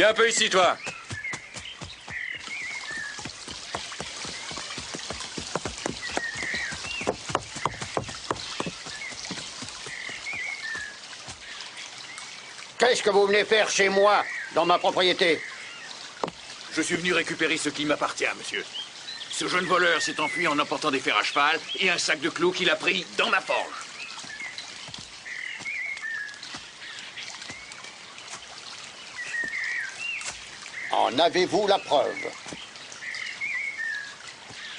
Viens un peu ici, toi. Qu'est-ce que vous venez faire chez moi, dans ma propriété? Je suis venu récupérer ce qui m'appartient, monsieur. Ce jeune voleur s'est enfui en emportant des fers à cheval et un sac de clous qu'il a pris dans ma forge. En avez-vous la preuve?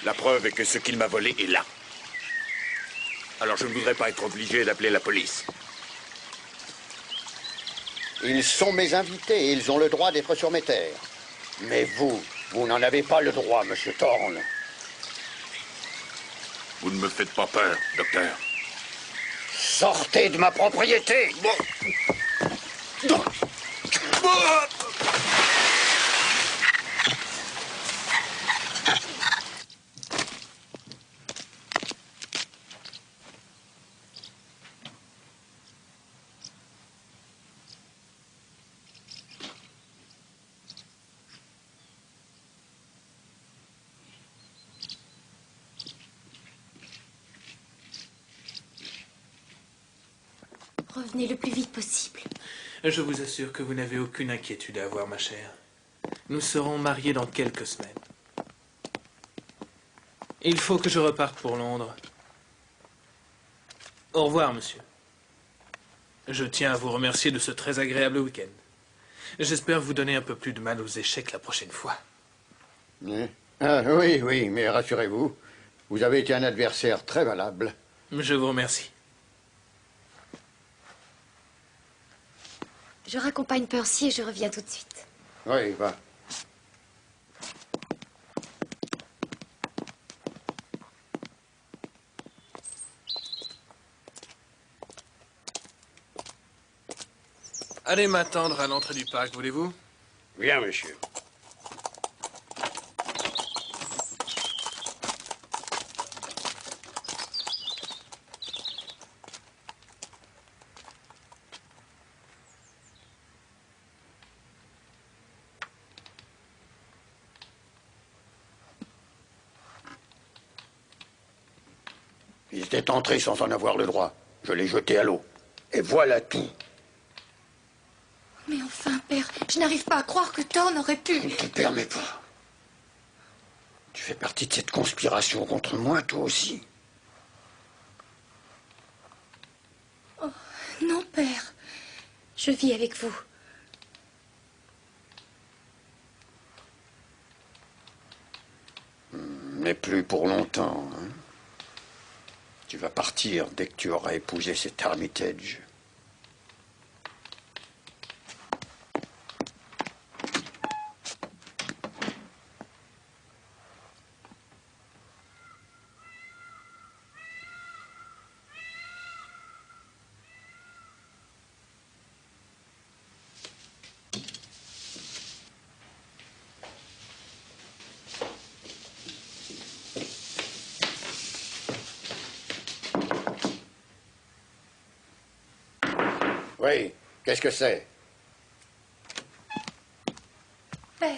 La preuve est que ce qu'il m'a volé est là. Alors je ne voudrais pas être obligé d'appeler la police. Ils sont mes invités et ils ont le droit d'être sur mes terres. Mais vous n'en avez pas le droit, monsieur Thorne. Vous ne me faites pas peur, docteur. Sortez de ma propriété! Revenez le plus vite possible. Je vous assure que vous n'avez aucune inquiétude à avoir, ma chère. Nous serons mariés dans quelques semaines. Il faut que je reparte pour Londres. Au revoir, monsieur. Je tiens à vous remercier de ce très agréable week-end. J'espère vous donner un peu plus de mal aux échecs la prochaine fois. Oui, mais rassurez-vous, vous avez été un adversaire très valable. Je vous remercie. Je raccompagne Percy et je reviens tout de suite. Oui, va. Allez m'attendre à l'entrée du parc, voulez-vous? Bien, monsieur. Ils étaient entrés sans en avoir le droit. Je l'ai jeté à l'eau. Et voilà tout. Mais enfin, père, je n'arrive pas à croire que Thorne aurait pu... Je ne te permets pas. Tu fais partie de cette conspiration contre moi, toi aussi. Oh, non, père. Je vis avec vous. Mais plus pour longtemps, hein. Tu vas partir dès que tu auras épousé cet Armitage. Oui, qu'est-ce que c'est? Père,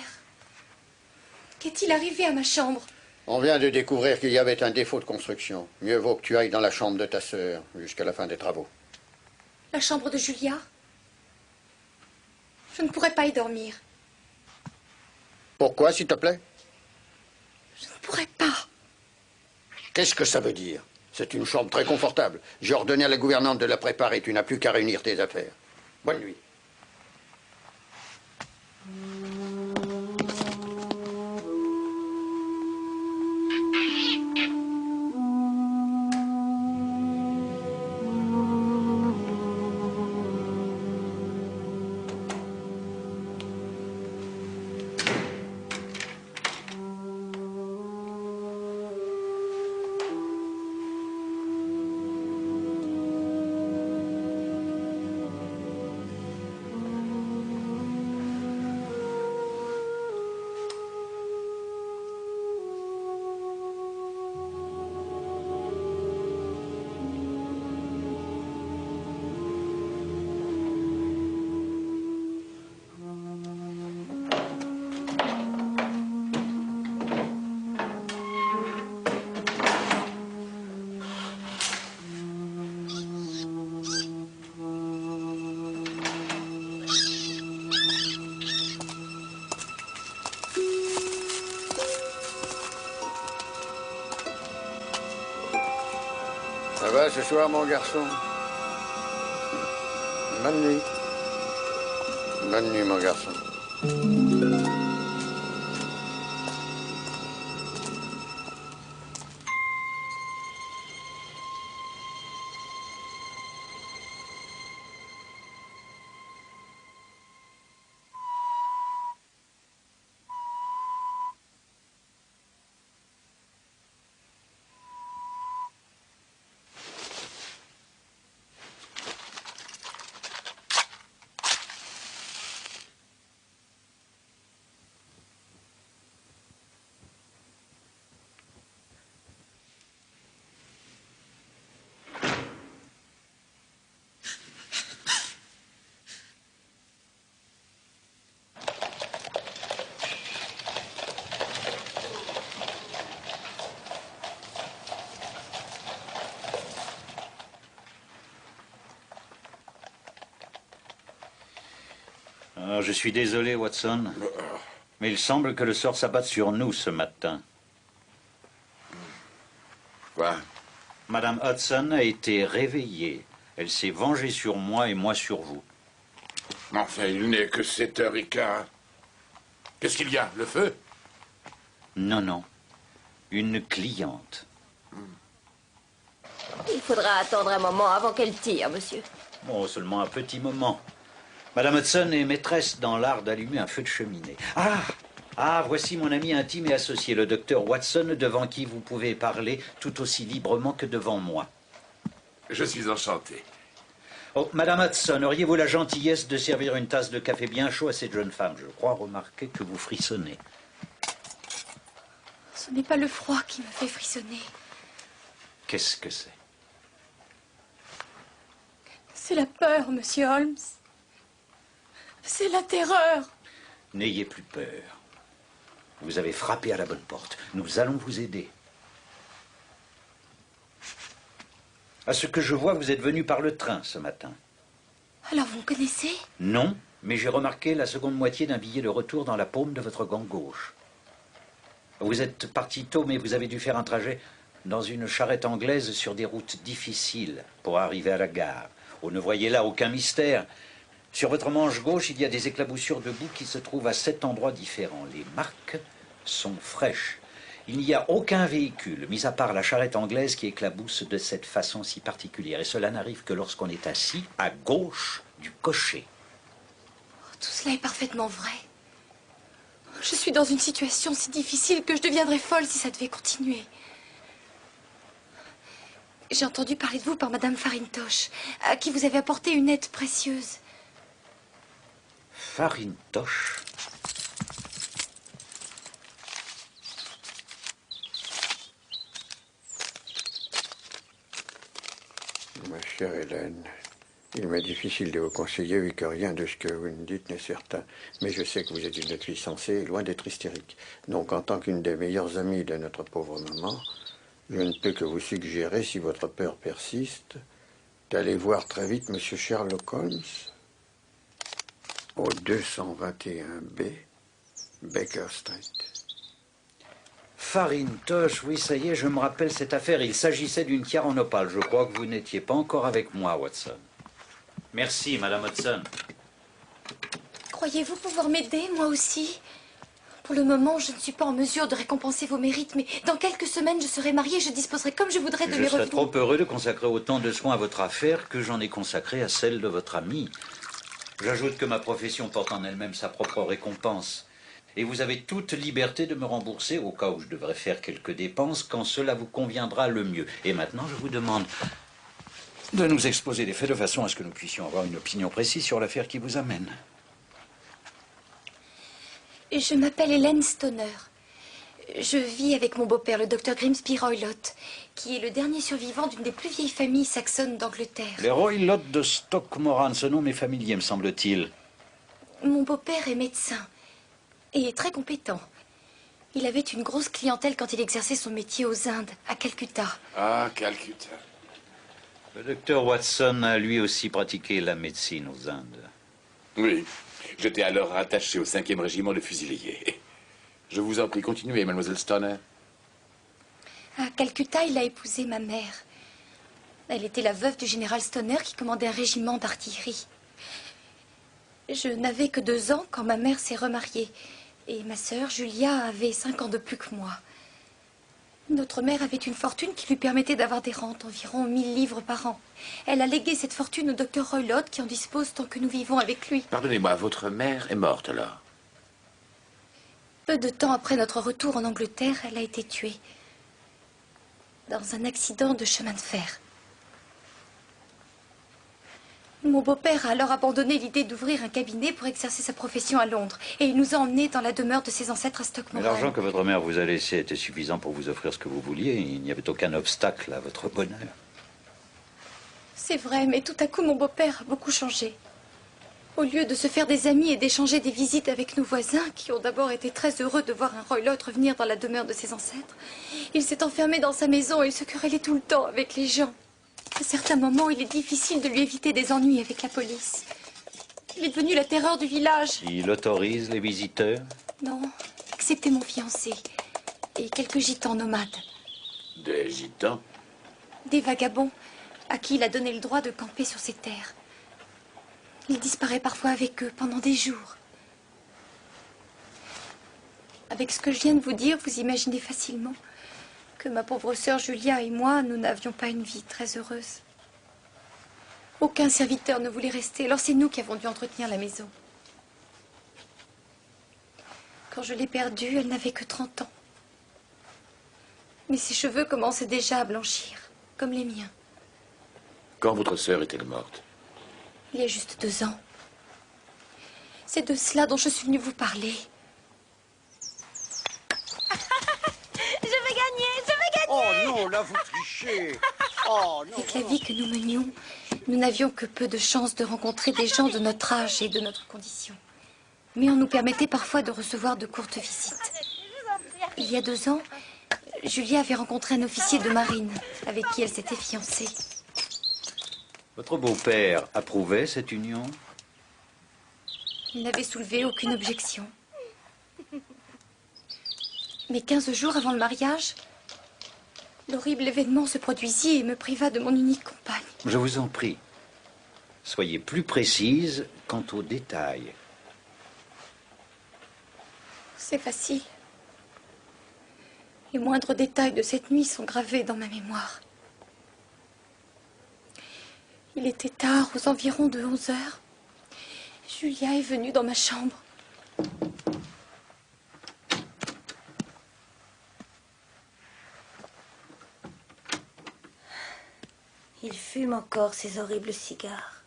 qu'est-il arrivé à ma chambre? On vient de découvrir qu'il y avait un défaut de construction. Mieux vaut que tu ailles dans la chambre de ta sœur jusqu'à la fin des travaux. La chambre de Julia? Je ne pourrais pas y dormir. Pourquoi, s'il te plaît? Je ne pourrais pas. Qu'est-ce que ça veut dire? C'est une chambre très confortable. J'ai ordonné à la gouvernante de la préparer. Tu n'as plus qu'à réunir tes affaires. Bonne nuit. Ça va ce soir, mon garçon? Bonne nuit. Bonne nuit, mon garçon. Ah, je suis désolé, Watson, mais il semble que le sort s'abatte sur nous ce matin. Quoi? Madame Hudson a été réveillée. Elle s'est vengée sur moi et moi sur vous. Enfin, il n'est que 7h15. Qu'est-ce qu'il y a? Le feu? Non, non. Une cliente. Il faudra attendre un moment avant qu'elle tire, monsieur. Bon, seulement un petit moment. Madame Hudson est maîtresse dans l'art d'allumer un feu de cheminée. Ah, voici mon ami intime et associé, le docteur Watson, devant qui vous pouvez parler tout aussi librement que devant moi. Je suis enchanté. Oh, Madame Hudson, auriez-vous la gentillesse de servir une tasse de café bien chaud à cette jeune femme? Je crois remarquer que vous frissonnez. Ce n'est pas le froid qui me fait frissonner. Qu'est-ce que c'est? C'est la peur, monsieur Holmes. C'est la terreur. N'ayez plus peur. Vous avez frappé à la bonne porte. Nous allons vous aider. À ce que je vois, vous êtes venu par le train ce matin. Alors vous me connaissez? Non, mais j'ai remarqué la seconde moitié d'un billet de retour dans la paume de votre gant gauche. Vous êtes parti tôt, mais vous avez dû faire un trajet dans une charrette anglaise sur des routes difficiles pour arriver à la gare. Oh, ne voyez là aucun mystère. Sur votre manche gauche, il y a des éclaboussures de boue qui se trouvent à 7 endroits différents. Les marques sont fraîches. Il n'y a aucun véhicule, mis à part la charrette anglaise, qui éclabousse de cette façon si particulière. Et cela n'arrive que lorsqu'on est assis à gauche du cocher. Tout cela est parfaitement vrai. Je suis dans une situation si difficile que je deviendrais folle si ça devait continuer. J'ai entendu parler de vous par Madame Farintosh, à qui vous avez apporté une aide précieuse. Farintosh? Ma chère Hélène, il m'est difficile de vous conseiller vu que rien de ce que vous me dites n'est certain. Mais je sais que vous êtes une fille sensée et loin d'être hystérique. Donc, en tant qu'une des meilleures amies de notre pauvre maman, je ne peux que vous suggérer, si votre peur persiste, d'aller voir très vite M. Sherlock Holmes au 221B Baker Street. Farintosh, oui, ça y est, je me rappelle cette affaire. Il s'agissait d'une tiare en opale. Je crois que vous n'étiez pas encore avec moi, Watson. Merci, Madame Hudson. Croyez-vous pouvoir m'aider, moi aussi? Pour le moment, je ne suis pas en mesure de récompenser vos mérites, mais dans quelques semaines, je serai mariée et je disposerai comme je voudrais de mes Je serais revenus. trop heureux de consacrer autant de soins à votre affaire que j'en ai consacré à celle de votre ami. J'ajoute que ma profession porte en elle-même sa propre récompense. Et vous avez toute liberté de me rembourser au cas où je devrais faire quelques dépenses quand cela vous conviendra le mieux. Et maintenant, je vous demande de nous exposer les faits de façon à ce que nous puissions avoir une opinion précise sur l'affaire qui vous amène. Je m'appelle Hélène Stoner. Je vis avec mon beau-père, le docteur Grimsby Roylott, qui est le dernier survivant d'une des plus vieilles familles saxonnes d'Angleterre. Les Roylott de Stockmoran, ce nom m'est familier, me semble-t-il. Mon beau-père est médecin et très compétent. Il avait une grosse clientèle quand il exerçait son métier aux Indes, à Calcutta. Ah, Calcutta. Le docteur Watson a lui aussi pratiqué la médecine aux Indes. Oui, j'étais alors rattaché au 5e régiment de fusiliers. Je vous en prie, continuez, mademoiselle Stoner. À Calcutta, il a épousé ma mère. Elle était la veuve du général Stoner qui commandait un régiment d'artillerie. Je n'avais que 2 ans quand ma mère s'est remariée. Et ma sœur, Julia, avait 5 ans de plus que moi. Notre mère avait une fortune qui lui permettait d'avoir des rentes, environ 1000 livres par an. Elle a légué cette fortune au docteur Roylott qui en dispose tant que nous vivons avec lui. Pardonnez-moi, votre mère est morte alors? Peu de temps après notre retour en Angleterre, elle a été tuée. Dans un accident de chemin de fer. Mon beau-père a alors abandonné l'idée d'ouvrir un cabinet pour exercer sa profession à Londres. Et il nous a emmenés dans la demeure de ses ancêtres à Mais Stockmorton. l'argent que votre mère vous a laissé était suffisant pour vous offrir ce que vous vouliez. Il n'y avait aucun obstacle à votre bonheur. C'est vrai, mais tout à coup, mon beau-père a beaucoup changé. Au lieu de se faire des amis et d'échanger des visites avec nos voisins, qui ont d'abord été très heureux de voir un Roylott revenir dans la demeure de ses ancêtres, il s'est enfermé dans sa maison et il se querellait tout le temps avec les gens. À certains moments, il est difficile de lui éviter des ennuis avec la police. Il est devenu la terreur du village. Il autorise les visiteurs? Non, excepté mon fiancé et quelques gitans nomades. Des gitans? Des vagabonds à qui il a donné le droit de camper sur ses terres. Il disparaît parfois avec eux pendant des jours. Avec ce que je viens de vous dire, vous imaginez facilement que ma pauvre sœur Julia et moi, nous n'avions pas une vie très heureuse. Aucun serviteur ne voulait rester, alors c'est nous qui avons dû entretenir la maison. Quand je l'ai perdue, elle n'avait que 30 ans. Mais ses cheveux commençaient déjà à blanchir, comme les miens. Quand votre sœur est-elle morte? Il y a juste 2 ans. C'est de cela dont je suis venue vous parler. Oh non, là vous trichez. Oh non. Avec la vie que nous menions, nous n'avions que peu de chance de rencontrer des gens de notre âge et de notre condition. Mais on nous permettait parfois de recevoir de courtes visites. Il y a 2 ans, Julia avait rencontré un officier de marine avec qui elle s'était fiancée. Votre beau-père approuvait cette union? Il n'avait soulevé aucune objection. Mais 15 jours avant le mariage, l'horrible événement se produisit et me priva de mon unique compagne. Je vous en prie, soyez plus précise quant aux détails. C'est facile. Les moindres détails de cette nuit sont gravés dans ma mémoire. Il était tard, aux environs de 11 heures. Julia est venue dans ma chambre. Il fume encore ces horribles cigares.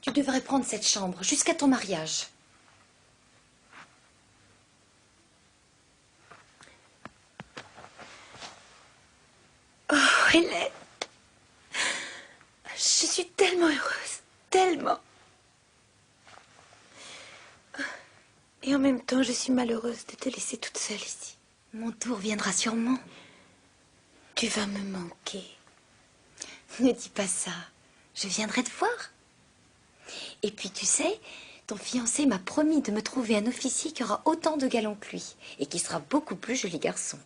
Tu devrais prendre cette chambre jusqu'à ton mariage. Oh, Hélène. Je suis tellement heureuse. Tellement. Et en même temps, je suis malheureuse de te laisser toute seule ici. Mon tour viendra sûrement. Tu vas me manquer. Ne dis pas ça. Je viendrai te voir. Et puis, tu sais, ton fiancé m'a promis de me trouver un officier qui aura autant de galons que lui et qui sera beaucoup plus joli garçon.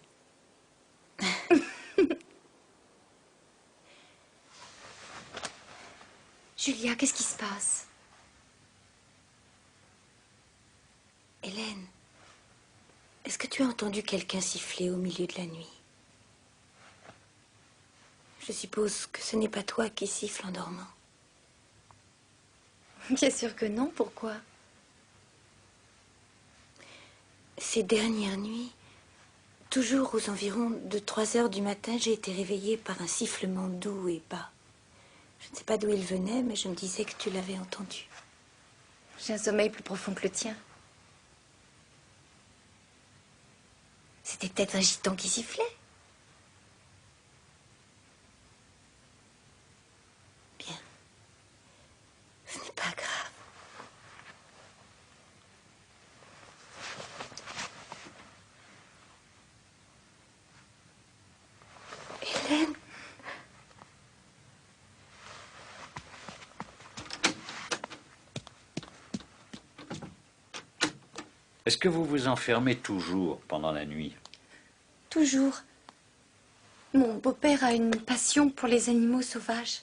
Julia, qu'est-ce qui se passe? Hélène, est-ce que tu as entendu quelqu'un siffler au milieu de la nuit? Je suppose que ce n'est pas toi qui siffles en dormant. Bien sûr que non, pourquoi? Ces dernières nuits, toujours aux environs de 3 heures du matin, j'ai été réveillée par un sifflement doux et bas. Je ne sais pas d'où il venait, mais je me disais que tu l'avais entendu. J'ai un sommeil plus profond que le tien. C'était peut-être un gitan qui sifflait. Bien. Ce n'est pas grave. Hélène. Est-ce que vous vous enfermez toujours pendant la nuit? Toujours. Mon beau-père a une passion pour les animaux sauvages.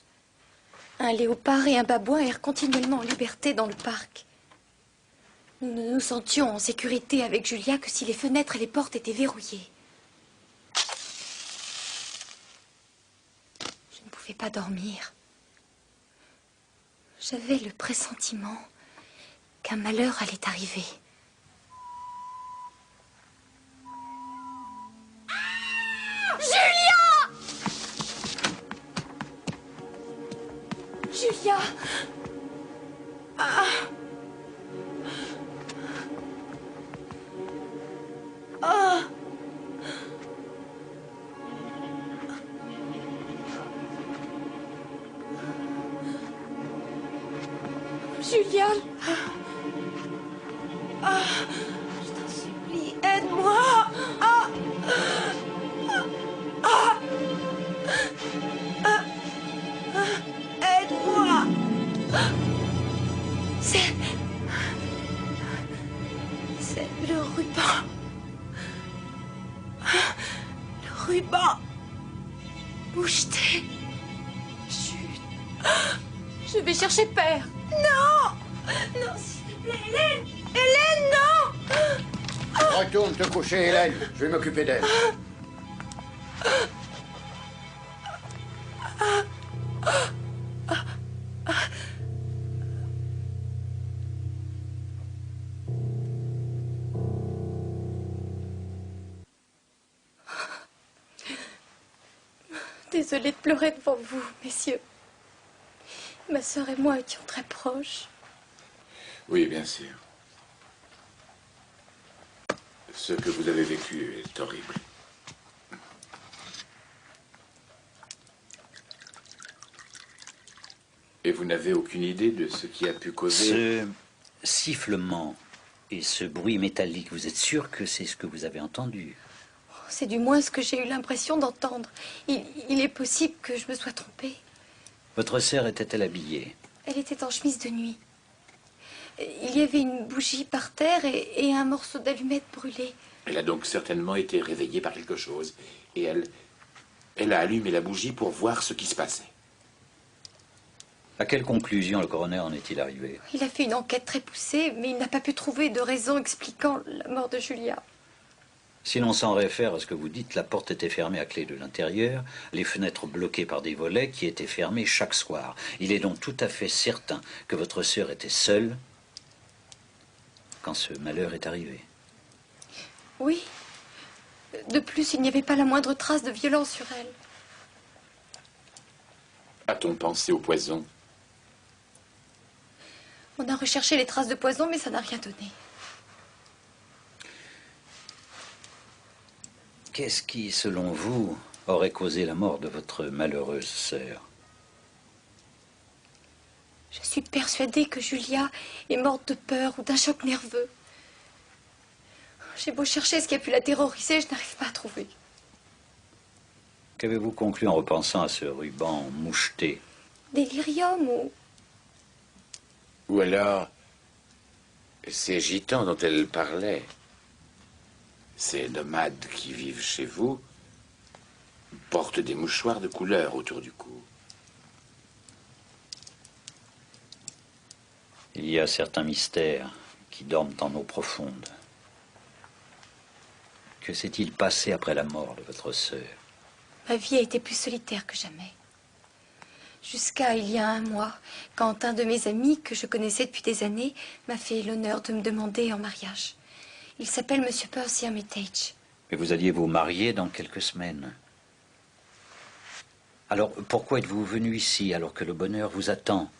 Un léopard et un babouin errent continuellement en liberté dans le parc. Nous ne nous sentions en sécurité avec Julia que si les fenêtres et les portes étaient verrouillées. Je ne pouvais pas dormir. J'avais le pressentiment qu'un malheur allait arriver. Julia! Ah! Ah! Julia! Ah! Je t'en supplie, aide-moi! Ah! Ah! Ah! Aide-moi! C'est le ruban. Le ruban. Bouge-t'es. Chut. Je vais chercher Père. Non! Non, s'il te plaît, Hélène! Hélène, non! Retourne te coucher, Hélène. Je vais m'occuper d'elle. Désolée de pleurer devant vous, messieurs. Ma sœur et moi étions très proches. Oui, bien sûr. Ce que vous avez vécu est horrible. Et vous n'avez aucune idée de ce qui a pu causer... Ce sifflement et ce bruit métallique, vous êtes sûr que c'est ce que vous avez entendu? C'est du moins ce que j'ai eu l'impression d'entendre. Il est possible que je me sois trompée. Votre sœur était-elle habillée? Elle était en chemise de nuit. Il y avait une bougie par terre et un morceau d'allumette brûlé. Elle a donc certainement été réveillée par quelque chose. Et elle a allumé la bougie pour voir ce qui se passait. À quelle conclusion le coroner en est-il arrivé? Il a fait une enquête très poussée, mais il n'a pas pu trouver de raison expliquant la mort de Julia. Si l'on s'en réfère à ce que vous dites, la porte était fermée à clé de l'intérieur, les fenêtres bloquées par des volets qui étaient fermés chaque soir. Il est donc tout à fait certain que votre sœur était seule quand ce malheur est arrivé. Oui. De plus, il n'y avait pas la moindre trace de violence sur elle. A-t-on pensé au poison? On a recherché les traces de poison, mais ça n'a rien donné. Qu'est-ce qui, selon vous, aurait causé la mort de votre malheureuse sœur? Je suis persuadée que Julia est morte de peur ou d'un choc nerveux. J'ai beau chercher ce qui a pu la terroriser, je n'arrive pas à trouver. Qu'avez-vous conclu en repensant à ce ruban moucheté? Délirium ou... Ou alors, ces gitans dont elle parlait, ces nomades qui vivent chez vous, portent des mouchoirs de couleur autour du cou. Il y a certains mystères qui dorment en eau profonde. Que s'est-il passé après la mort de votre sœur? Ma vie a été plus solitaire que jamais. Jusqu'à il y a un mois, quand un de mes amis, que je connaissais depuis des années, m'a fait l'honneur de me demander en mariage. Il s'appelle Monsieur Percy Armitage. Mais vous alliez vous marier dans quelques semaines. Alors, pourquoi êtes-vous venu ici alors que le bonheur vous attend?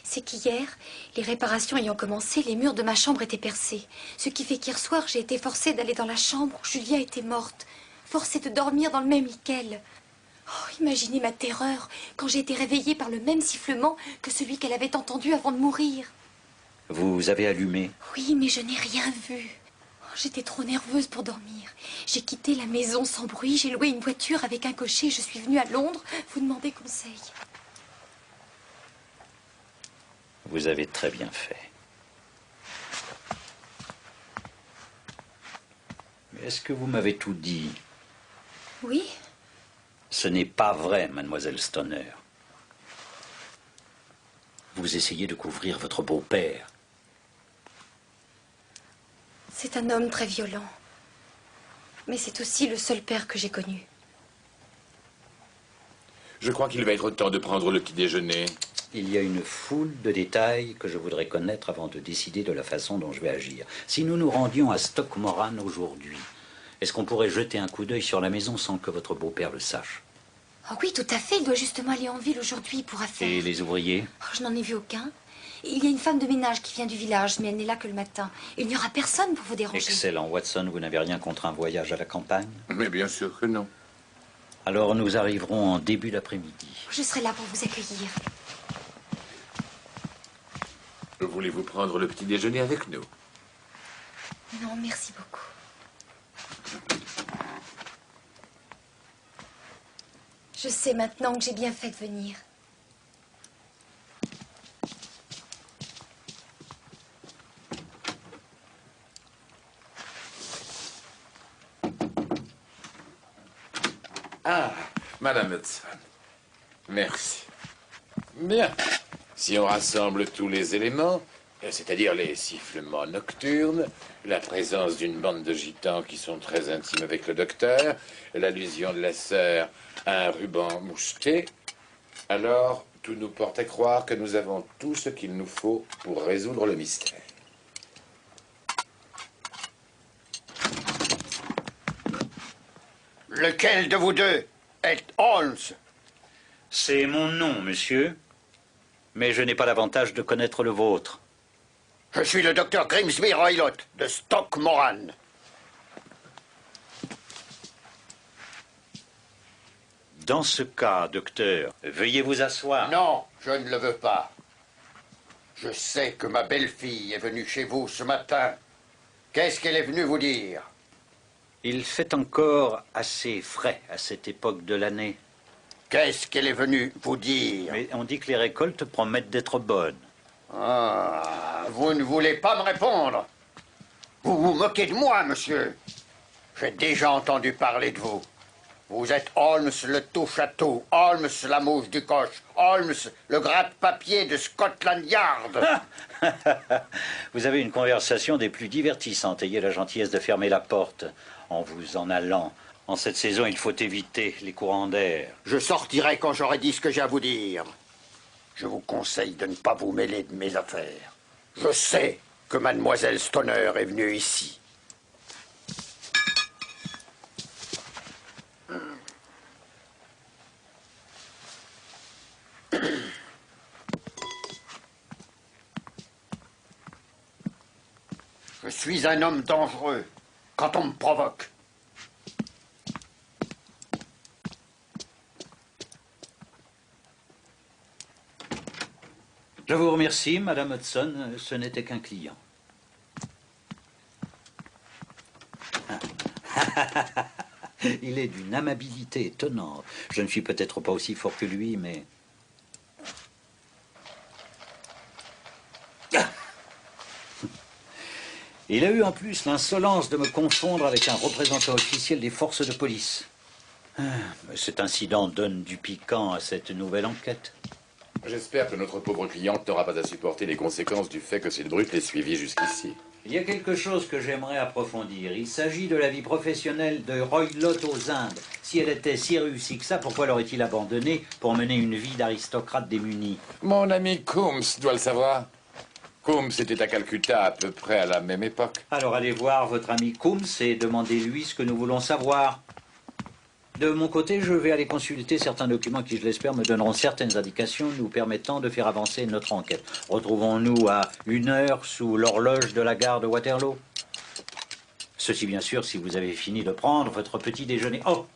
C'est qu'hier, les réparations ayant commencé, les murs de ma chambre étaient percés. Ce qui fait qu'hier soir, j'ai été forcée d'aller dans la chambre où Julia était morte. Forcée de dormir dans le même lit qu'elle. Oh, imaginez ma terreur quand j'ai été réveillée par le même sifflement que celui qu'elle avait entendu avant de mourir. Vous avez allumé? Oui, mais je n'ai rien vu. Oh, j'étais trop nerveuse pour dormir. J'ai quitté la maison sans bruit, j'ai loué une voiture avec un cocher. Je suis venue à Londres vous demander conseil. Vous avez très bien fait. Mais est-ce que vous m'avez tout dit? Oui? Ce n'est pas vrai, mademoiselle Stoner. Vous essayez de couvrir votre beau-père. C'est un homme très violent. Mais c'est aussi le seul père que j'ai connu. Je crois qu'il va être temps de prendre le petit déjeuner. Il y a une foule de détails que je voudrais connaître avant de décider de la façon dont je vais agir. Si nous nous rendions à Stockmoran aujourd'hui, est-ce qu'on pourrait jeter un coup d'œil sur la maison sans que votre beau-père le sache? Oh oui, tout à fait. Il doit justement aller en ville aujourd'hui pour affaire. Et les ouvriers? Oh, je n'en ai vu aucun. Il y a une femme de ménage qui vient du village, mais elle n'est là que le matin. Il n'y aura personne pour vous déranger. Excellent, Watson. Vous n'avez rien contre un voyage à la campagne? Mais bien sûr que non. Alors nous arriverons en début d'après-midi. Je serai là pour vous accueillir. Voulez-vous prendre le petit déjeuner avec nous? Non, merci beaucoup. Je sais maintenant que j'ai bien fait de venir. Ah, Madame Hudson. Merci. Bien. Si on rassemble tous les éléments, c'est-à-dire les sifflements nocturnes, la présence d'une bande de gitans qui sont très intimes avec le docteur, l'allusion de la sœur à un ruban moucheté, alors tout nous porte à croire que nous avons tout ce qu'il nous faut pour résoudre le mystère. Lequel de vous deux est Holmes? C'est mon nom, monsieur. Mais je n'ai pas l'avantage de connaître le vôtre. Je suis le docteur Grimsby Roylott, de Stockmoran. Dans ce cas, docteur, veuillez vous asseoir. Non, je ne le veux pas. Je sais que ma belle-fille est venue chez vous ce matin. Qu'est-ce qu'elle est venue vous dire? Il fait encore assez frais à cette époque de l'année. Qu'est-ce qu'elle est venue vous dire? Mais on dit que les récoltes promettent d'être bonnes. Ah, vous ne voulez pas me répondre? Vous vous moquez de moi, monsieur. J'ai déjà entendu parler de vous. Vous êtes Holmes le touche-à-tout, Holmes la mouche du coche, Holmes le gratte-papier de Scotland Yard. Vous avez une conversation des plus divertissantes. Ayez la gentillesse de fermer la porte en vous en allant. En cette saison, il faut éviter les courants d'air. Je sortirai quand j'aurai dit ce que j'ai à vous dire. Je vous conseille de ne pas vous mêler de mes affaires. Je sais que mademoiselle Stoner est venue ici. Je suis un homme dangereux quand on me provoque. Je vous remercie, Madame Hudson. Ce n'était qu'un client. Il est d'une amabilité étonnante. Je ne suis peut-être pas aussi fort que lui, mais... Il a eu en plus l'insolence de me confondre avec un représentant officiel des forces de police. Cet incident donne du piquant à cette nouvelle enquête. J'espère que notre pauvre cliente n'aura pas à supporter les conséquences du fait que cette brute l'ait suivie jusqu'ici. Il y a quelque chose que j'aimerais approfondir. Il s'agit de la vie professionnelle de Roylott aux Indes. Si elle était si réussie que ça, pourquoi l'aurait-il abandonnée pour mener une vie d'aristocrate démuni? Mon ami Coombs doit le savoir. Coombs était à Calcutta à peu près à la même époque. Alors allez voir votre ami Coombs et demandez-lui ce que nous voulons savoir. De mon côté, je vais aller consulter certains documents qui, je l'espère, me donneront certaines indications nous permettant de faire avancer notre enquête. Retrouvons-nous à 1 heure sous l'horloge de la gare de Waterloo. Ceci, bien sûr, si vous avez fini de prendre votre petit déjeuner. Oh,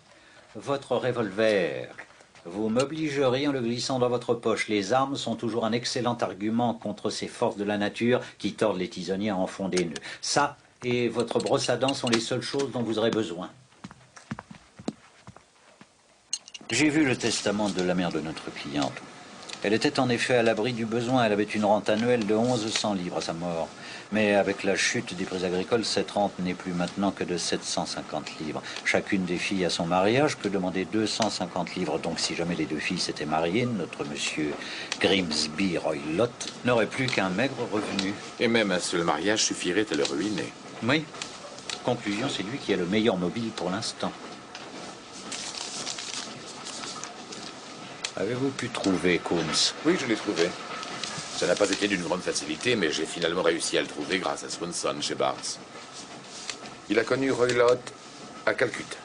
votre revolver. Vous m'obligeriez en le glissant dans votre poche. Les armes sont toujours un excellent argument contre ces forces de la nature qui tordent les tisonniers en fond des nœuds. Ça et votre brosse à dents sont les seules choses dont vous aurez besoin. J'ai vu le testament de la mère de notre cliente. Elle était en effet à l'abri du besoin. Elle avait une rente annuelle de 1100 livres à sa mort. Mais avec la chute des prix agricoles, cette rente n'est plus maintenant que de 750 livres. Chacune des filles à son mariage peut demander 250 livres. Donc si jamais les deux filles s'étaient mariées, notre monsieur Grimsby Roylott n'aurait plus qu'un maigre revenu. Et même un seul mariage suffirait à le ruiner. Oui. Conclusion, c'est lui qui a le meilleur mobile pour l'instant. Avez-vous pu trouver Coombs? Oui, je l'ai trouvé. Ça n'a pas été d'une grande facilité, mais j'ai finalement réussi à le trouver grâce à Swanson chez Barnes. Il a connu Roylott à Calcutta.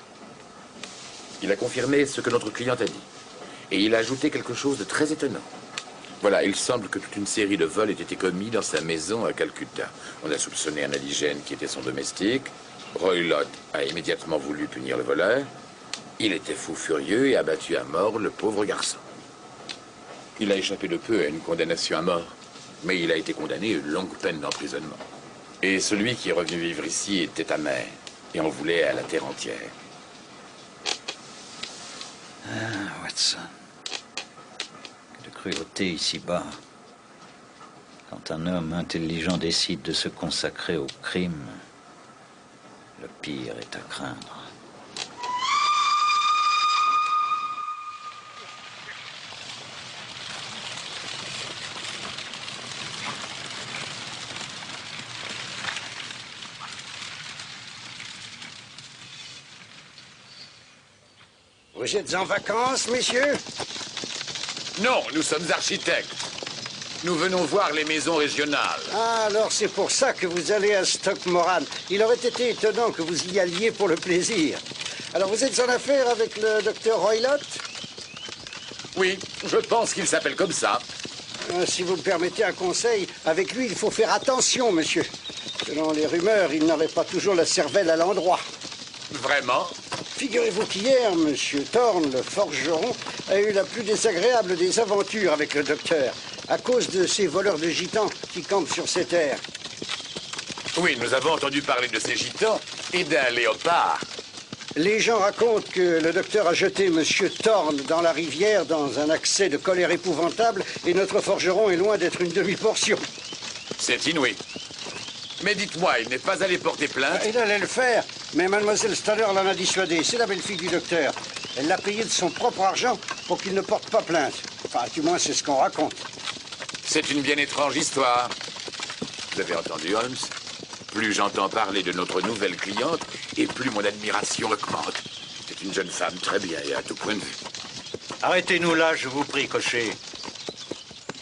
Il a confirmé ce que notre cliente a dit. Et il a ajouté quelque chose de très étonnant. Voilà, il semble que toute une série de vols ait été commis dans sa maison à Calcutta. On a soupçonné un indigène qui était son domestique. Roylott a immédiatement voulu punir le voleur. Il était fou furieux et a battu à mort le pauvre garçon. Il a échappé de peu à une condamnation à mort, mais il a été condamné à une longue peine d'emprisonnement. Et celui qui est revenu vivre ici était amer, et on voulait à la terre entière. Ah, Watson. De cruauté ici-bas. Quand un homme intelligent décide de se consacrer au crime, le pire est à craindre. Vous êtes en vacances, messieurs? Non, nous sommes architectes. Nous venons voir les maisons régionales. Ah, alors c'est pour ça que vous allez à Stockmoran. Il aurait été étonnant que vous y alliez pour le plaisir. Alors vous êtes en affaire avec le docteur Roylott? Oui, je pense qu'il s'appelle comme ça. Si vous me permettez un conseil, avec lui, il faut faire attention, monsieur. Selon les rumeurs, il n'aurait pas toujours la cervelle à l'endroit. Vraiment? Figurez-vous qu'hier, monsieur Thorne, le forgeron, a eu la plus désagréable des aventures avec le docteur, à cause de ces voleurs de gitans qui campent sur ces terres. Oui, nous avons entendu parler de ces gitans et d'un léopard. Les gens racontent que le docteur a jeté monsieur Thorne dans la rivière dans un accès de colère épouvantable et notre forgeron est loin d'être une demi-portion. C'est inouï. Mais dites-moi, il n'est pas allé porter plainte? Il allait le faire, mais mademoiselle Stoner l'en a dissuadé. C'est la belle-fille du docteur. Elle l'a payé de son propre argent pour qu'il ne porte pas plainte. Enfin, du moins, c'est ce qu'on raconte. C'est une bien étrange histoire. Vous avez entendu, Holmes? Plus j'entends parler de notre nouvelle cliente, et plus mon admiration augmente. C'est une jeune femme très bien et à tout point de vue. Arrêtez-nous là, je vous prie, cocher.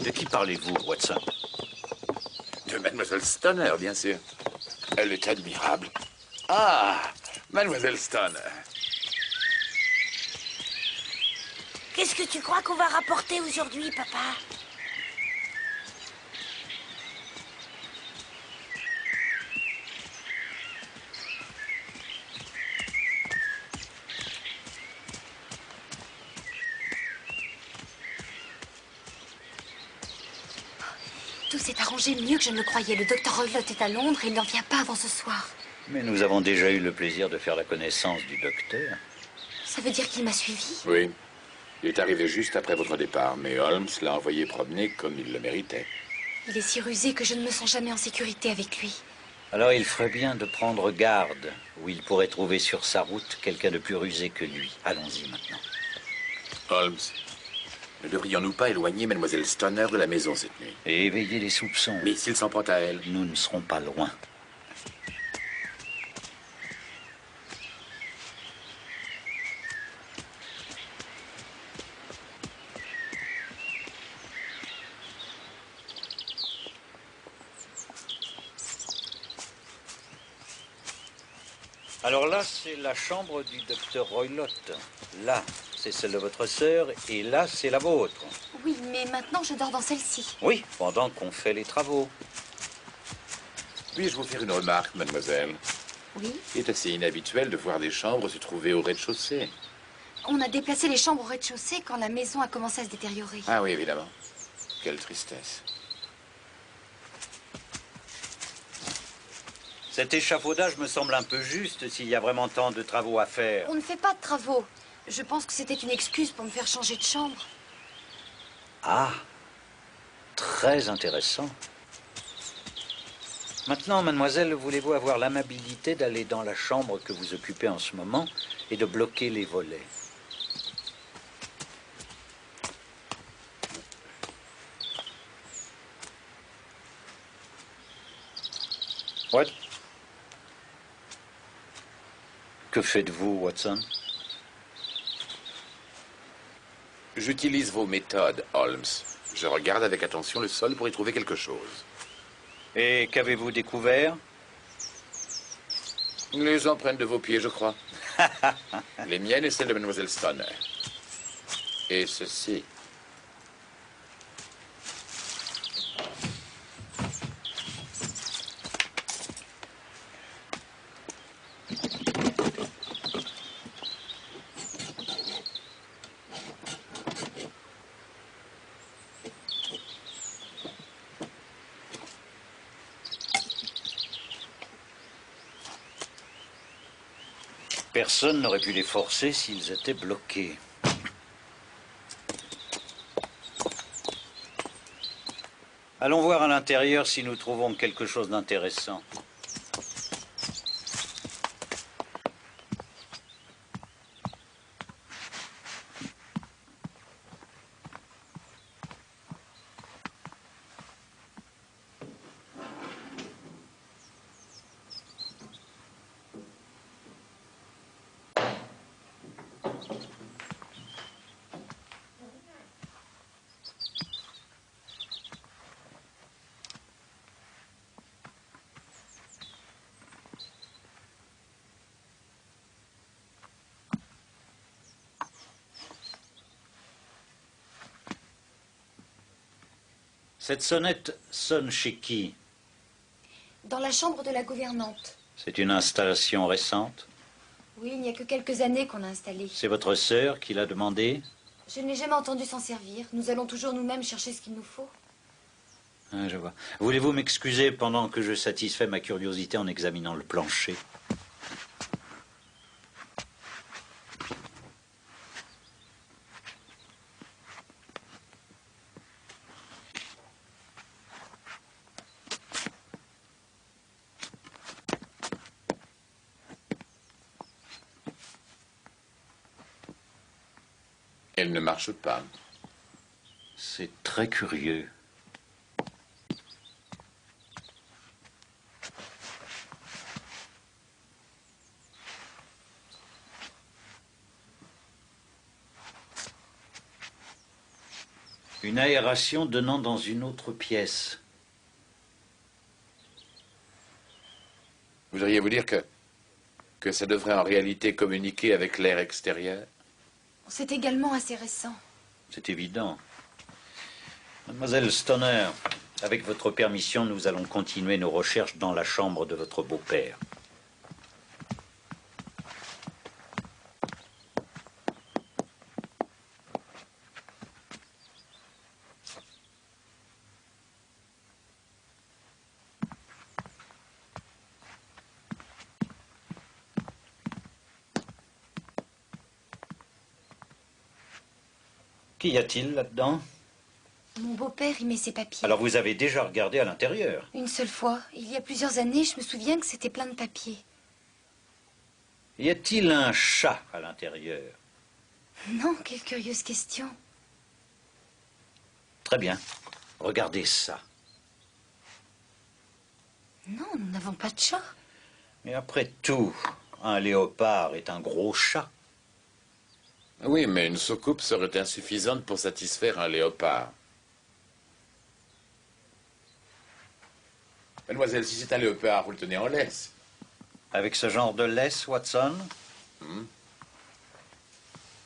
De qui parlez-vous, Watson? De Mademoiselle Stoner, bien sûr. Elle est admirable. Ah, Mademoiselle Stoner. Qu'est-ce que tu crois qu'on va rapporter aujourd'hui, papa? Tout s'est arrangé mieux que je ne le croyais. Le docteur Roylott est à Londres et il n'en vient pas avant ce soir. Mais nous avons déjà eu le plaisir de faire la connaissance du docteur. Ça veut dire qu'il m'a suivi? Oui. Il est arrivé juste après votre départ, mais Holmes l'a envoyé promener comme il le méritait. Il est si rusé que je ne me sens jamais en sécurité avec lui. Alors il ferait bien de prendre garde, où il pourrait trouver sur sa route quelqu'un de plus rusé que lui. Allons-y maintenant. Holmes, ne devrions-nous pas éloigner Mademoiselle Stoner de la maison cette nuit? Et éveiller les soupçons. Mais s'il s'en prend à elle? Nous ne serons pas loin. Alors là, c'est la chambre du docteur Roylott. Là, c'est celle de votre sœur, et là, c'est la vôtre. Oui, mais maintenant je dors dans celle-ci. Oui, pendant qu'on fait les travaux. Puis-je vous faire une remarque, mademoiselle? Oui. Il est assez inhabituel de voir des chambres se trouver au rez-de-chaussée. On a déplacé les chambres au rez-de-chaussée quand la maison a commencé à se détériorer. Ah oui, évidemment. Quelle tristesse. Cet échafaudage me semble un peu juste s'il y a vraiment tant de travaux à faire. On ne fait pas de travaux. Je pense que c'était une excuse pour me faire changer de chambre. Ah, très intéressant. Maintenant, mademoiselle, voulez-vous avoir l'amabilité d'aller dans la chambre que vous occupez en ce moment et de bloquer les volets? What? Que faites-vous, Watson? J'utilise vos méthodes, Holmes. Je regarde avec attention le sol pour y trouver quelque chose. Et qu'avez-vous découvert? Les empreintes de vos pieds, je crois. Les miennes et celles de Mademoiselle Stoner. Et ceci. Personne n'aurait pu les forcer s'ils étaient bloqués. Allons voir à l'intérieur si nous trouvons quelque chose d'intéressant. Cette sonnette sonne chez qui? Dans la chambre de la gouvernante. C'est une installation récente? Oui, il n'y a que quelques années qu'on l'a installée. C'est votre sœur qui l'a demandé? Je n'ai jamais entendu s'en servir. Nous allons toujours nous-mêmes chercher ce qu'il nous faut. Ah, je vois. Voulez-vous m'excuser pendant que je satisfais ma curiosité en examinant le plancher? Elle ne marche pas. C'est très curieux. Une aération donnant dans une autre pièce. Voudriez-vous dire que ça devrait en réalité communiquer avec l'air extérieur? C'est également assez récent. C'est évident. Mademoiselle Stoner, avec votre permission, nous allons continuer nos recherches dans la chambre de votre beau-père. Qu'y a-t-il là-dedans? Mon beau-père y met ses papiers. Alors vous avez déjà regardé à l'intérieur? Une seule fois. Il y a plusieurs années, je me souviens que c'était plein de papiers. Y a-t-il un chat à l'intérieur? Non, quelle curieuse question. Très bien. Regardez ça. Non, nous n'avons pas de chat. Mais après tout, un léopard est un gros chat. Oui, mais une soucoupe serait insuffisante pour satisfaire un léopard. Mademoiselle, si c'est un léopard, vous le tenez en laisse. Avec ce genre de laisse, Watson?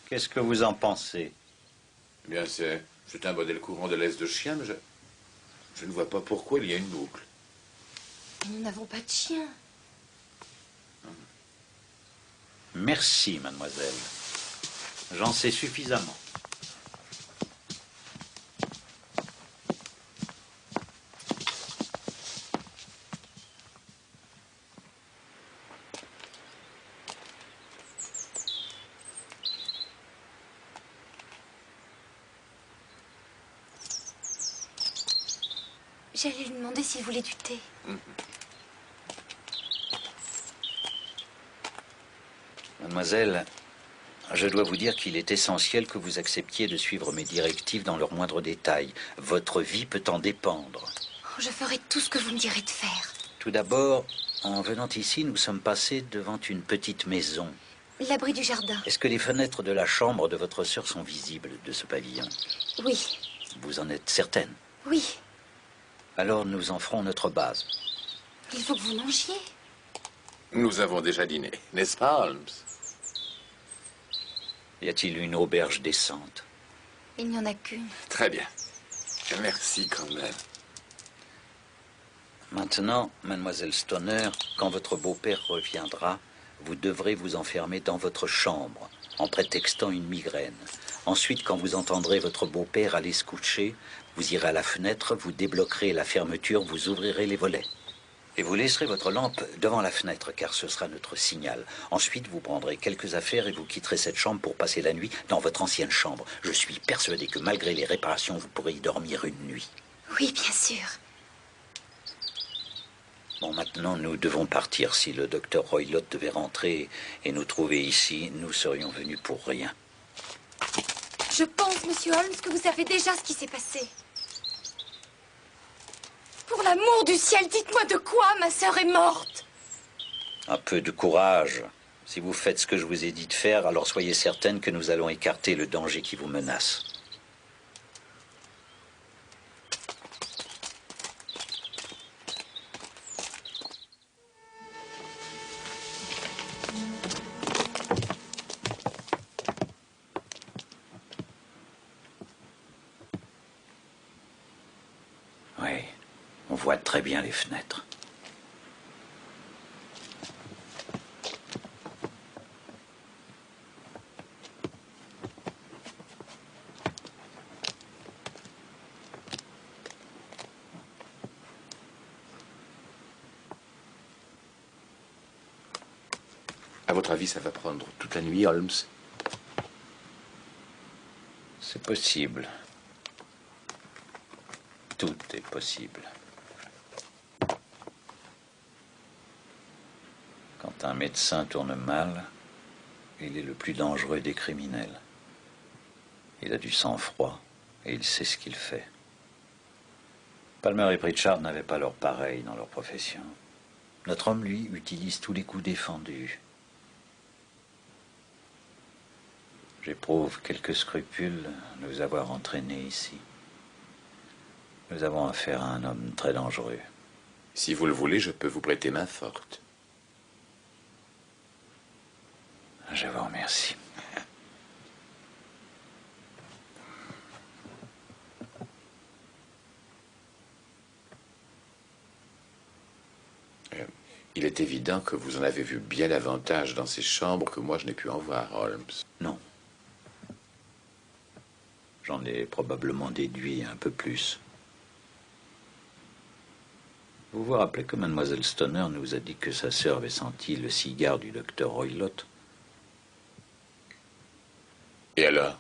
Qu'est-ce que vous en pensez? Eh bien, c'est un modèle courant de laisse de chien, mais je ne vois pas pourquoi il y a une boucle. Nous n'avons pas de chien. Merci, mademoiselle. J'en sais suffisamment. J'allais lui demander s'il voulait du thé. Mademoiselle, je dois vous dire qu'il est essentiel que vous acceptiez de suivre mes directives dans leurs moindres détails. Votre vie peut en dépendre. Oh, je ferai tout ce que vous me direz de faire. Tout d'abord, en venant ici, nous sommes passés devant une petite maison. L'abri du jardin. Est-ce que les fenêtres de la chambre de votre sœur sont visibles de ce pavillon? Oui. Vous en êtes certaine? Oui. Alors nous en ferons notre base. Il faut que vous mangiez. Nous avons déjà dîné, n'est-ce pas, Holmes? Y a-t-il une auberge décente? Il n'y en a qu'une. Très bien. Merci quand même. Maintenant, mademoiselle Stoner, quand votre beau-père reviendra, vous devrez vous enfermer dans votre chambre, en prétextant une migraine. Ensuite, quand vous entendrez votre beau-père aller se coucher, vous irez à la fenêtre, vous débloquerez la fermeture, vous ouvrirez les volets. Et vous laisserez votre lampe devant la fenêtre, car ce sera notre signal. Ensuite, vous prendrez quelques affaires et vous quitterez cette chambre pour passer la nuit dans votre ancienne chambre. Je suis persuadé que malgré les réparations, vous pourrez y dormir une nuit. Oui, bien sûr. Bon, maintenant, nous devons partir. Si le docteur Roylott devait rentrer et nous trouver ici, nous serions venus pour rien. Je pense, monsieur Holmes, que vous savez déjà ce qui s'est passé. Pour l'amour du ciel, dites-moi de quoi ma sœur est morte. Un peu de courage. Si vous faites ce que je vous ai dit de faire, alors soyez certaine que nous allons écarter le danger qui vous menace. Oui, on voit très bien les fenêtres. À votre avis, ça va prendre toute la nuit, Holmes? C'est possible. Tout est possible. Quand un médecin tourne mal, il est le plus dangereux des criminels. Il a du sang-froid et il sait ce qu'il fait. Palmer et Pritchard n'avaient pas leur pareil dans leur profession. Notre homme, lui, utilise tous les coups défendus. J'éprouve quelques scrupules de vous avoir entraîné ici. Nous avons affaire à un homme très dangereux. Si vous le voulez, je peux vous prêter main forte. Je vous remercie. Il est évident que vous en avez vu bien davantage dans ces chambres que moi je n'ai pu en voir, Holmes. Non. J'en ai probablement déduit un peu plus. Vous vous rappelez que mademoiselle Stoner nous a dit que sa sœur avait senti le cigare du docteur Roylott? Et alors?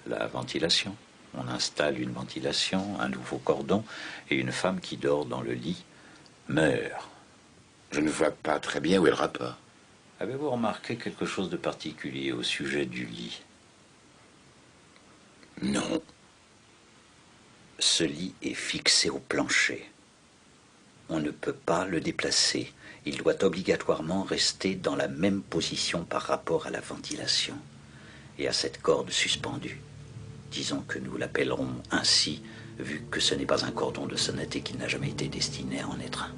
La ventilation. On installe une ventilation, un nouveau cordon, et une femme qui dort dans le lit meurt. Je ne vois pas très bien où est le rapport. Avez-vous remarqué quelque chose de particulier au sujet du lit? Non. Ce lit est fixé au plancher. On ne peut pas le déplacer. Il doit obligatoirement rester dans la même position par rapport à la ventilation et à cette corde suspendue. Disons que nous l'appellerons ainsi, vu que ce n'est pas un cordon de sonnette et qu'il n'a jamais été destiné à en être un.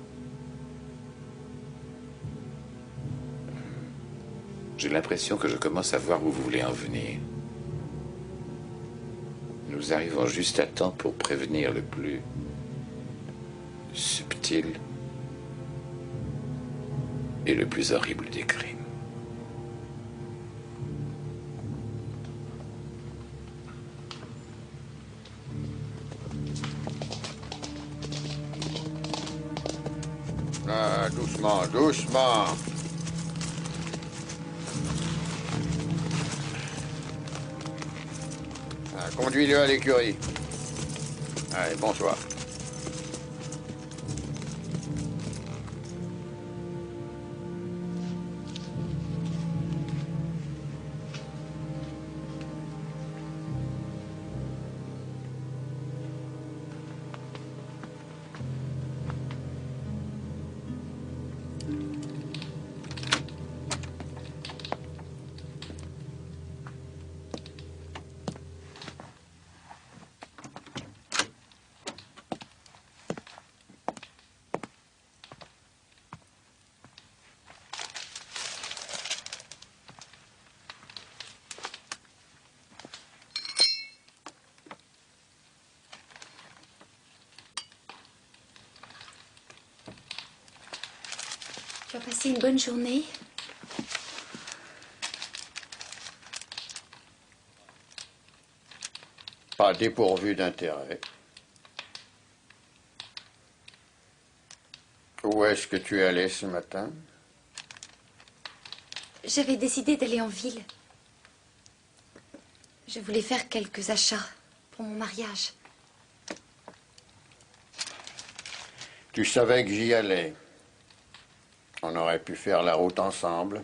J'ai l'impression que je commence à voir où vous voulez en venir. Nous arrivons juste à temps pour prévenir le plus subtil et le plus horrible des crimes. Ah, doucement, doucement. Ah, conduis-le à l'écurie. Allez, bonsoir. passé une bonne journée? Pas dépourvu d'intérêt. Où est-ce que tu es allé ce matin? J'avais décidé d'aller en ville. Je voulais faire quelques achats pour mon mariage. Tu savais que j'y allais. On aurait pu faire la route ensemble.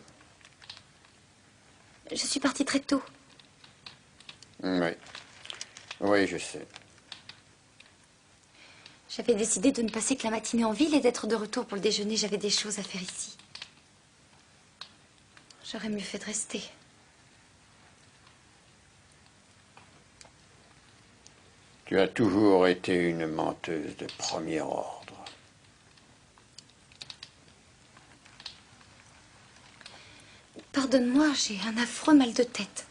Je suis partie très tôt. Oui. Oui, je sais. J'avais décidé de ne passer que la matinée en ville et d'être de retour pour le déjeuner. J'avais des choses à faire ici. J'aurais mieux fait de rester. Tu as toujours été une menteuse de premier ordre. Pardonne-moi, j'ai un affreux mal de tête.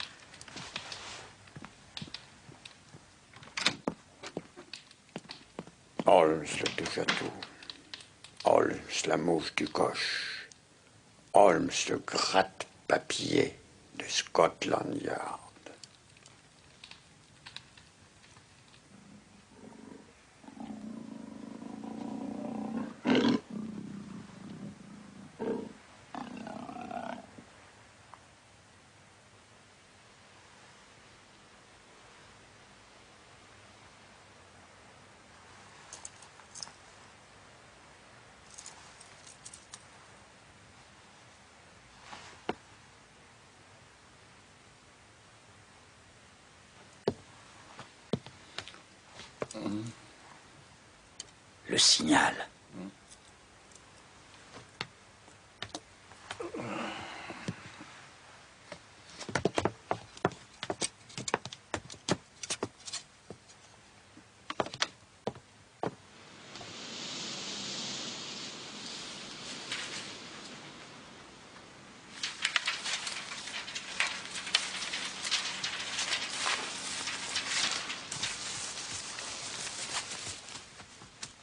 Holmes le touche-à-tout. Holmes la mouche du coche. Holmes le gratte-papier de Scotland Yard. Le signal.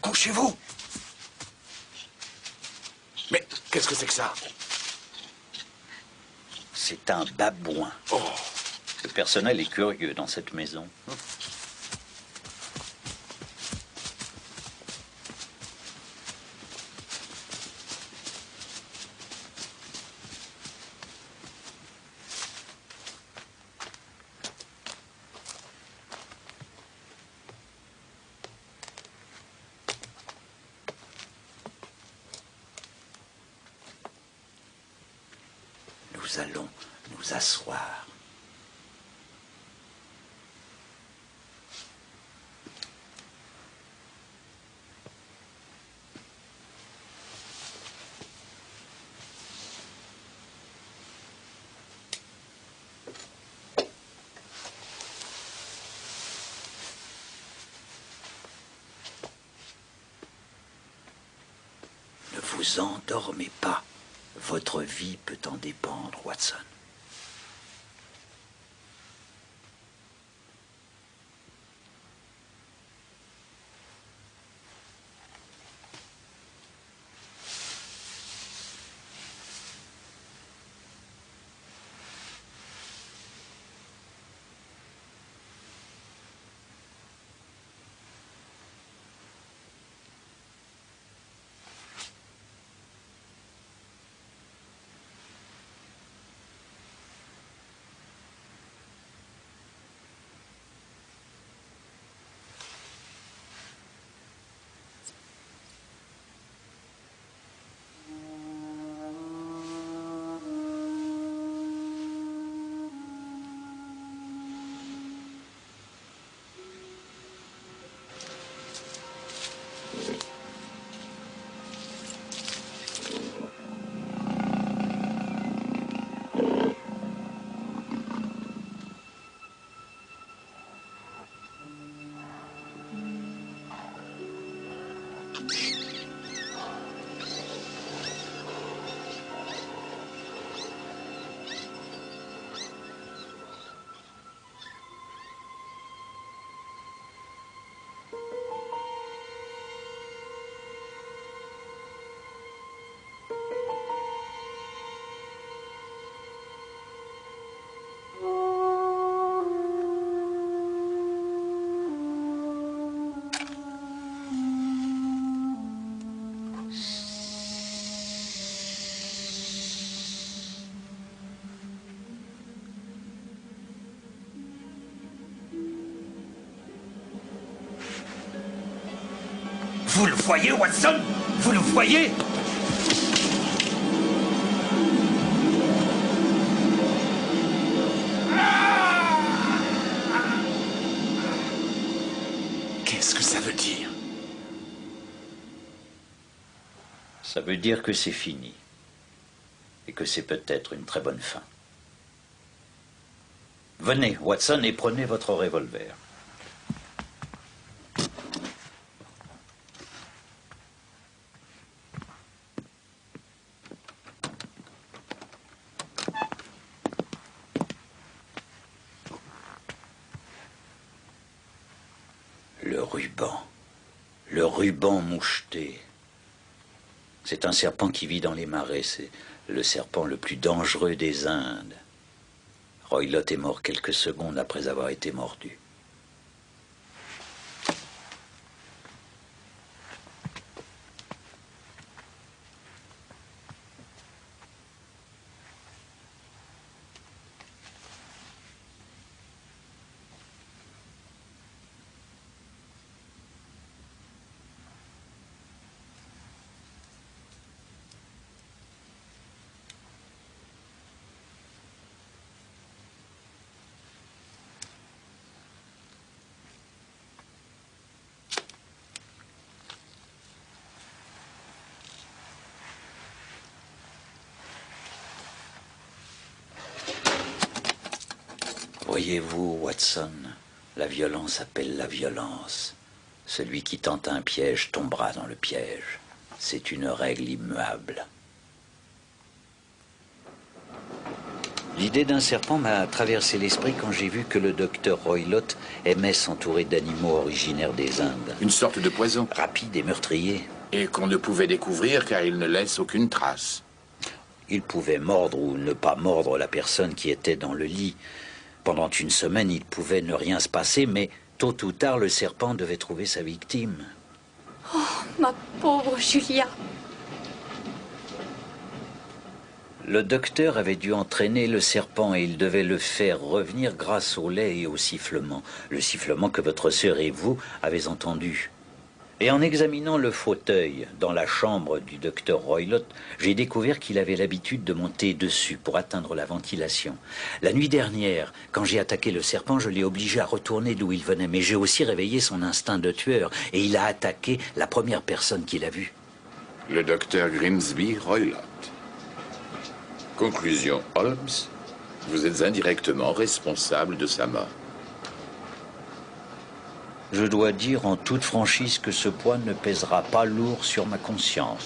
Couchez-vous! Mais qu'est-ce que c'est que ça? C'est un babouin. Oh! Le personnel est curieux dans cette maison. Nous allons nous asseoir. Ne vous endormez pas. Votre vie peut en dépendre, Watson. Vous le voyez, Watson? Vous le voyez? Qu'est-ce que ça veut dire? Ça veut dire que c'est fini. Et que c'est peut-être une très bonne fin. Venez, Watson, et prenez votre revolver. Le ruban moucheté. C'est un serpent qui vit dans les marais. C'est le serpent le plus dangereux des Indes. Roylott est mort quelques secondes après avoir été mordu. Voyez-vous, Watson, la violence appelle la violence. Celui qui tente un piège tombera dans le piège. C'est une règle immuable. L'idée d'un serpent m'a traversé l'esprit quand j'ai vu que le docteur Roylott aimait s'entourer d'animaux originaires des Indes. Une sorte de poison. Rapide et meurtrier. Et qu'on ne pouvait découvrir car il ne laisse aucune trace. Il pouvait mordre ou ne pas mordre la personne qui était dans le lit. Pendant une semaine, il pouvait ne rien se passer, mais tôt ou tard, le serpent devait trouver sa victime. Oh, ma pauvre Julia. Le docteur avait dû entraîner le serpent et il devait le faire revenir grâce au lait et au sifflement. Le sifflement que votre sœur et vous avez entendu. Et en examinant le fauteuil dans la chambre du docteur Roylott, j'ai découvert qu'il avait l'habitude de monter dessus pour atteindre la ventilation. La nuit dernière, quand j'ai attaqué le serpent, je l'ai obligé à retourner d'où il venait. Mais j'ai aussi réveillé son instinct de tueur et il a attaqué la première personne qu'il a vue. Le docteur Grimsby Roylott. Conclusion, Holmes, vous êtes indirectement responsable de sa mort. Je dois dire en toute franchise que ce poids ne pèsera pas lourd sur ma conscience.